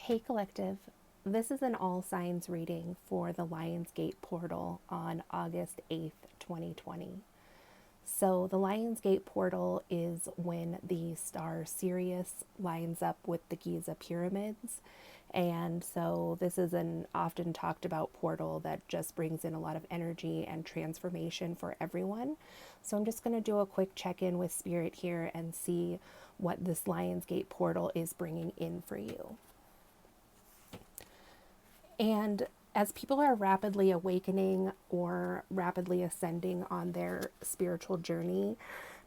Hey Collective, this is an all signs reading for the Lionsgate portal on August 8th, 2020. So, the Lionsgate portal is when the star Sirius lines up with the Giza pyramids. And so, this is an often talked about portal that just brings in a lot of energy and transformation for everyone. So, I'm just going to do a quick check in with Spirit here and see what this Lionsgate portal is bringing in for you. And as people are rapidly awakening or rapidly ascending on their spiritual journey,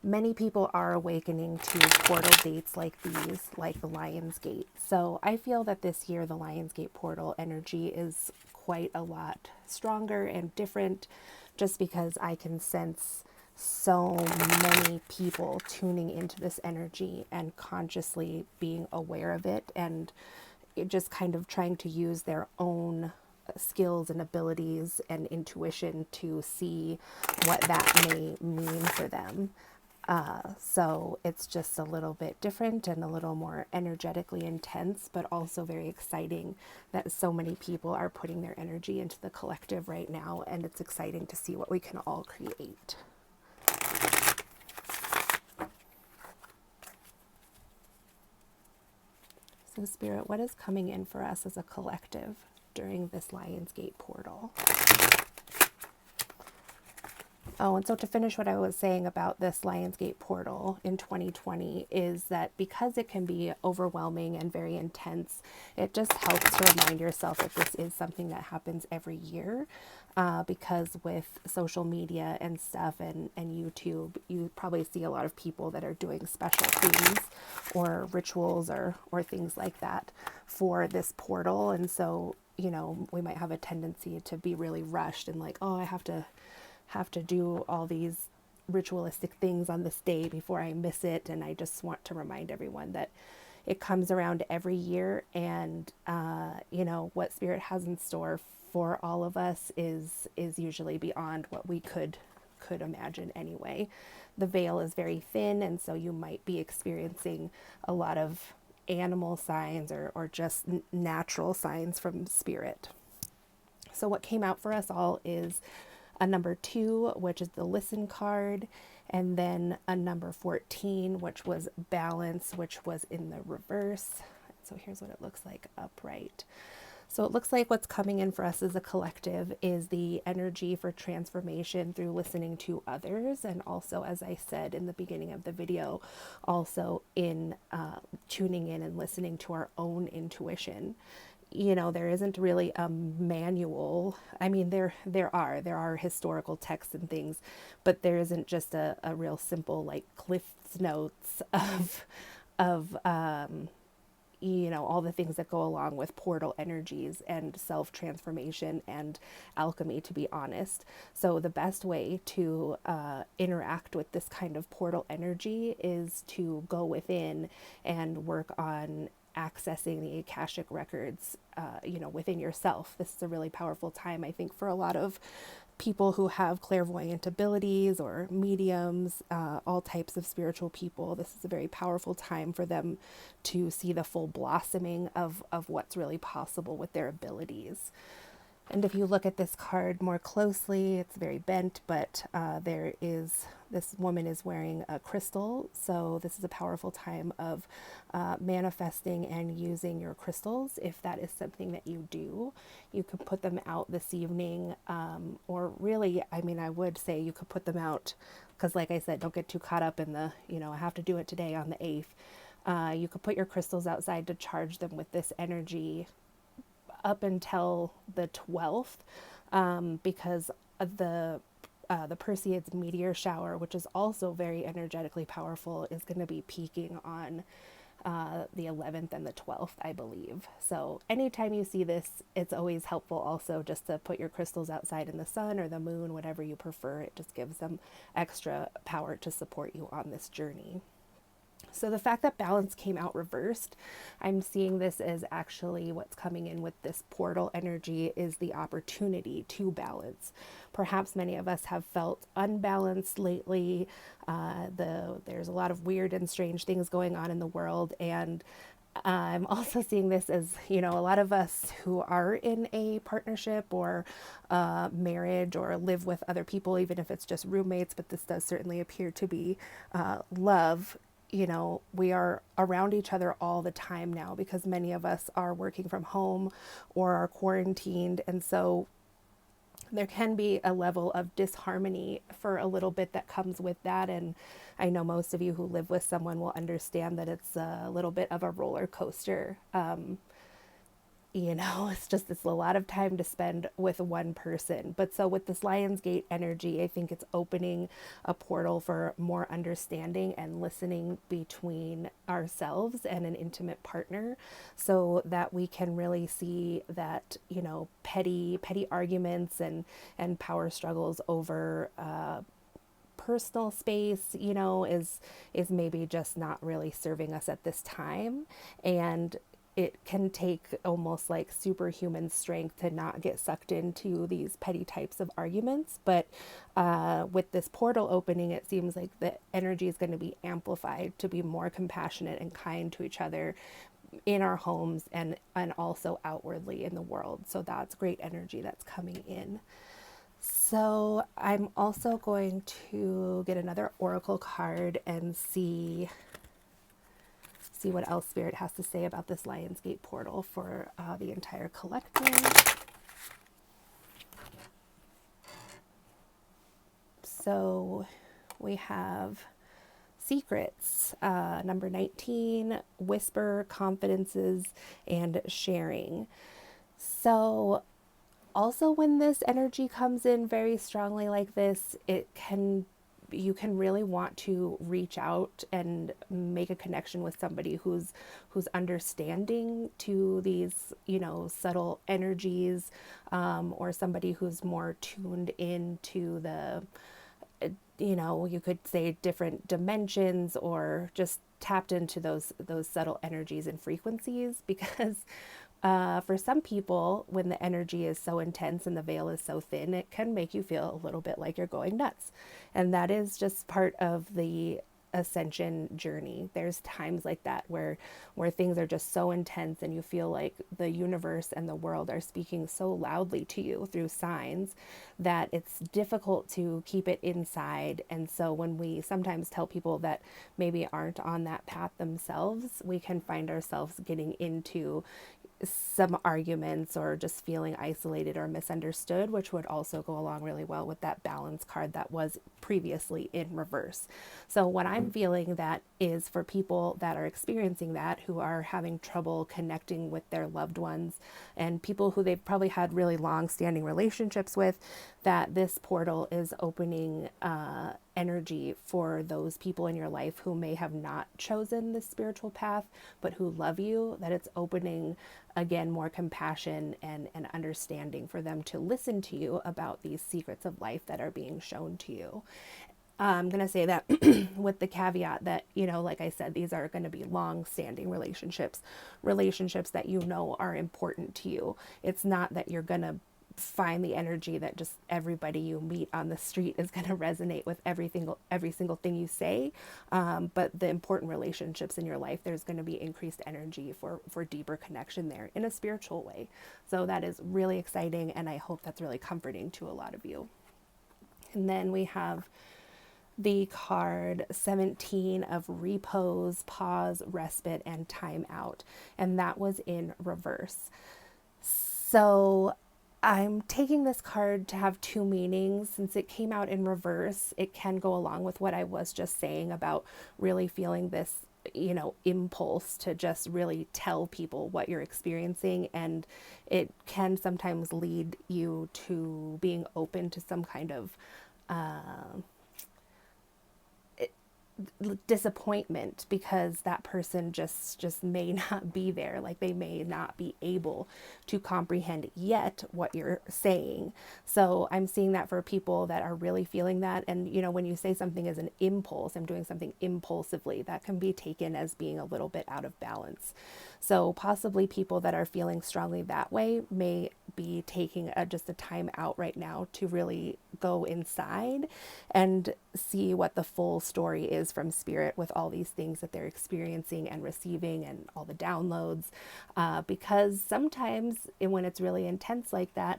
many people are awakening to portal dates like these, like the Lion's Gate. So I feel that this year the Lion's Gate portal energy is quite a lot stronger and different, just because I can sense so many people tuning into this energy and consciously being aware of it, and just kind of trying to use their own skills and abilities and intuition to see what that may mean for them. So it's just a little bit different and a little more energetically intense, but also very exciting that so many people are putting their energy into the collective right now, and it's exciting to see what we can all create. So, Spirit, what is coming in for us as a collective during this Lionsgate portal? Oh, and so to finish what I was saying about this Lionsgate portal in 2020 is that because it can be overwhelming and very intense, it just helps to remind yourself that this is something that happens every year. Because with social media and stuff and YouTube, you probably see a lot of people that are doing special things or rituals or things like that for this portal. And so, you know, we might have a tendency to be really rushed and like, oh, I have to do all these ritualistic things on this day before I miss it. And I just want to remind everyone that it comes around every year, and you know, what Spirit has in store for all of us is usually beyond what we could imagine anyway. The veil is very thin, and so you might be experiencing a lot of animal signs or just natural signs from Spirit. So what came out for us all is a number 2, which is the listen card, and then a number 14, which was balance, which was in the reverse. So here's what it looks like upright. So it looks like what's coming in for us as a collective is the energy for transformation through listening to others, and also, as I said in the beginning of the video, also in tuning in and listening to our own intuition. You know, there isn't really a manual. I mean, there are historical texts and things, but there isn't just a real simple like Cliff's notes of you know, all the things that go along with portal energies and self-transformation and alchemy, to be honest. So the best way to interact with this kind of portal energy is to go within and work on accessing the Akashic records, you know, within yourself. This is a really powerful time, I think, for a lot of people who have clairvoyant abilities or mediums, all types of spiritual people. This is a very powerful time for them to see the full blossoming of what's really possible with their abilities. And if you look at this card more closely, it's very bent, but this woman is wearing a crystal. So this is a powerful time of manifesting and using your crystals. If that is something that you do, you could put them out this evening, or really, I mean, I would say you could put them out because, like I said, don't get too caught up in the, you know, I have to do it today on the 8th. You could put your crystals outside to charge them with this energy up until the 12th, because of the Perseids meteor shower, which is also very energetically powerful, is going to be peaking on the 11th and the 12th, I believe. So anytime you see this, it's always helpful also just to put your crystals outside in the sun or the moon, whatever you prefer. It just gives them extra power to support you on this journey. So the fact that balance came out reversed, I'm seeing this as actually what's coming in with this portal energy is the opportunity to balance. Perhaps many of us have felt unbalanced lately. There's a lot of weird and strange things going on in the world, and I'm also seeing this as, a lot of us who are in a partnership or marriage or live with other people, even if it's just roommates, but this does certainly appear to be love. We are around each other all the time now because many of us are working from home or are quarantined. And so there can be a level of disharmony for a little bit that comes with that. And I know most of you who live with someone will understand that it's a little bit of a roller coaster. It's a lot of time to spend with one person. But so with this Lionsgate energy, I think it's opening a portal for more understanding and listening between ourselves and an intimate partner so that we can really see that, petty arguments and power struggles over personal space, is maybe just not really serving us at this time. And it can take almost like superhuman strength to not get sucked into these petty types of arguments. But with this portal opening, it seems like the energy is going to be amplified to be more compassionate and kind to each other in our homes and also outwardly in the world. So that's great energy that's coming in. So I'm also going to get another oracle card and see what else Spirit has to say about this Lionsgate portal for the entire collective. So we have secrets, number 19, whisper, confidences, and sharing. So also when this energy comes in very strongly like this, you can really want to reach out and make a connection with somebody who's understanding to these, subtle energies, or somebody who's more tuned into the, you could say different dimensions, or just tapped into those subtle energies and frequencies. Because for some people, when the energy is so intense and the veil is so thin, it can make you feel a little bit like you're going nuts. And that is just part of the ascension journey. There's times like that where things are just so intense and you feel like the universe and the world are speaking so loudly to you through signs that it's difficult to keep it inside. And so when we sometimes tell people that maybe aren't on that path themselves, we can find ourselves getting into some arguments or just feeling isolated or misunderstood, which would also go along really well with that balance card that was previously in reverse. So what I'm feeling that is for people that are experiencing that, who are having trouble connecting with their loved ones and people who they've probably had really long standing relationships with, that this portal is opening energy for those people in your life who may have not chosen the spiritual path, but who love you, that it's opening again more compassion and understanding for them to listen to you about these secrets of life that are being shown to you. I'm going to say that with the caveat that, like I said, these are going to be long-standing relationships that are important to you. It's not that you're going to find the energy that just everybody you meet on the street is going to resonate with every single thing you say. But the important relationships in your life, there's going to be increased energy for deeper connection there in a spiritual way. So that is really exciting. And I hope that's really comforting to a lot of you. And then we have the card 17 of repose, pause, respite, and time out. And that was in reverse. So I'm taking this card to have two meanings. Since it came out in reverse, it can go along with what I was just saying about really feeling this, impulse to just really tell people what you're experiencing. And it can sometimes lead you to being open to some kind of disappointment, because that person just may not be there. Like they may not be able to comprehend yet what you're saying. So I'm seeing that for people that are really feeling that. And when you say something as an impulse, I'm doing something impulsively, that can be taken as being a little bit out of balance. So possibly people that are feeling strongly that way may be taking just a time out right now to really go inside and see what the full story is from spirit with all these things that they're experiencing and receiving and all the downloads. Because sometimes when it's really intense like that,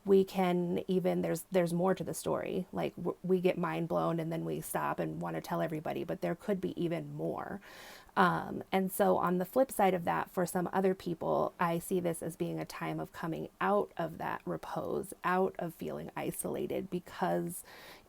we can even there's more to the story. Like we get mind blown and then we stop and want to tell everybody, but there could be even more. And so, on the flip side of that, for some other people, I see this as being a time of coming out of that repose, out of feeling isolated, because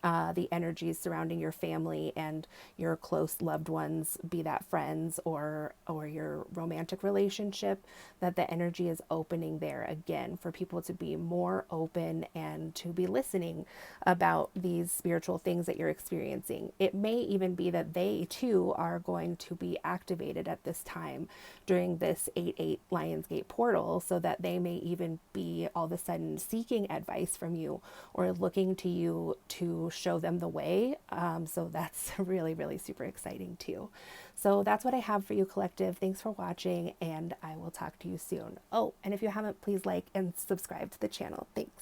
the energies surrounding your family and your close loved ones, be that friends or your romantic relationship, that the energy is opening there again for people to be more open and to be listening about these spiritual things that you're experiencing. It may even be that they too are going to be activated at this time during this 8/8 Lionsgate portal, so that they may even be all of a sudden seeking advice from you or looking to you to show them the way. So that's really, really super exciting too. So that's what I have for you, collective. Thanks for watching, and I will talk to you soon. Oh, and if you haven't, please like and subscribe to the channel. Thanks.